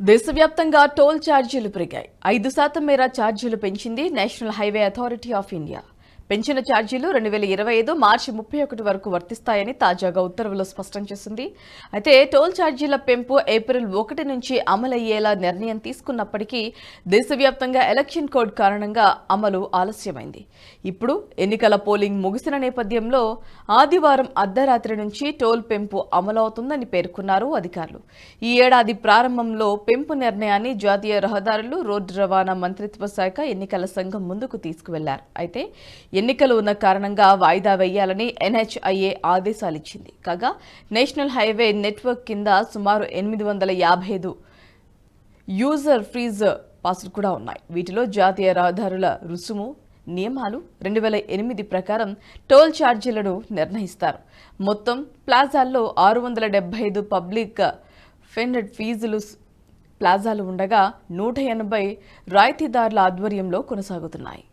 దేశవ్యాప్తంగా టోల్ ఛార్జీలు పెరిగాయి. 5% మేర ఛార్జీలు పెంచింది national highway authority of India. పెంచిన ఛార్జీలు 2025 మార్చి 31 వరకు వర్తిస్తాయని తాజాగా ఉత్తర్వులో స్పష్టం చేసింది. అయితే టోల్ ఛార్జీల పెంపు ఏప్రిల్ 1 నుంచి అమలయ్యేలా నిర్ణయం తీసుకున్నప్పటికీ దేశవ్యాప్తంగా ఎలక్షన్ కోడ్ కారణంగా అమలు ఆలస్యమైంది. ఇప్పుడు ఎన్నికల పోలింగ్ ముగిసిన నేపథ్యంలో ఆదివారం అర్ధరాత్రి నుంచి టోల్ పెంపు అమలవుతుందని పేర్కొన్నారు అధికారులు. ఈ ఏడాది ప్రారంభంలో పెంపు నిర్ణయాన్ని జాతీయ రహదారులు, రోడ్డు రవాణా మంత్రిత్వ శాఖ, ఎన్నికల సంఘం ముందుకు తీసుకువెళ్లారు. అయితే ఎన్నికలు ఉన్న కారణంగా వాయిదా వేయాలని NHIA ఆదేశాలిచ్చింది. కాగా నేషనల్ హైవే నెట్వర్క్ కింద సుమారు 855 యూజర్ ఫ్రీజ్ పాసులు కూడా ఉన్నాయి. వీటిలో జాతీయ రహదారుల రుసుము నియమాలు 2008 ప్రకారం టోల్ ఛార్జీలను నిర్ణయిస్తారు. మొత్తం ప్లాజాల్లో 675 పబ్లిక్ ఫండెడ్ ఫీజులు ప్లాజాలు ఉండగా 180 రాయితీదారుల ఆధ్వర్యంలో కొనసాగుతున్నాయి.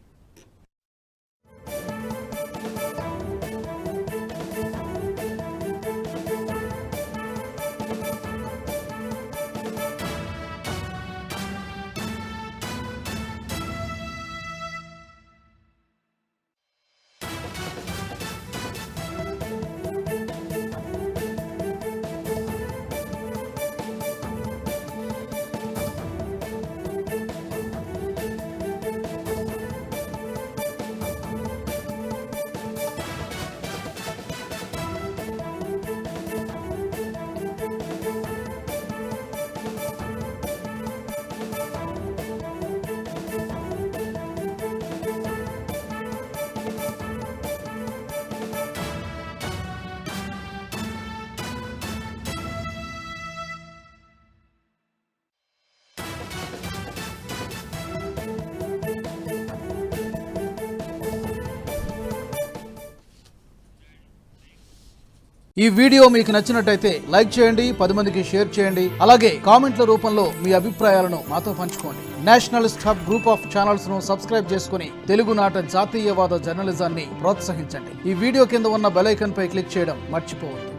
ఈ వీడియో మీకు నచ్చినట్టయితే లైక్ చేయండి, 10 మందికి షేర్ చేయండి. అలాగే కామెంట్ల రూపంలో మీ అభిప్రాయాలను మాతో పంచుకోండి. Nationalist hub group of channels ను సబ్స్క్రైబ్ చేసుకుని తెలుగునాట జాతీయవాద జర్నలిజాన్ని ప్రోత్సహించండి. ఈ వీడియో కింద ఉన్న బెల్ ఐకాన్ పై క్లిక్ చేయడం మర్చిపోవద్దు.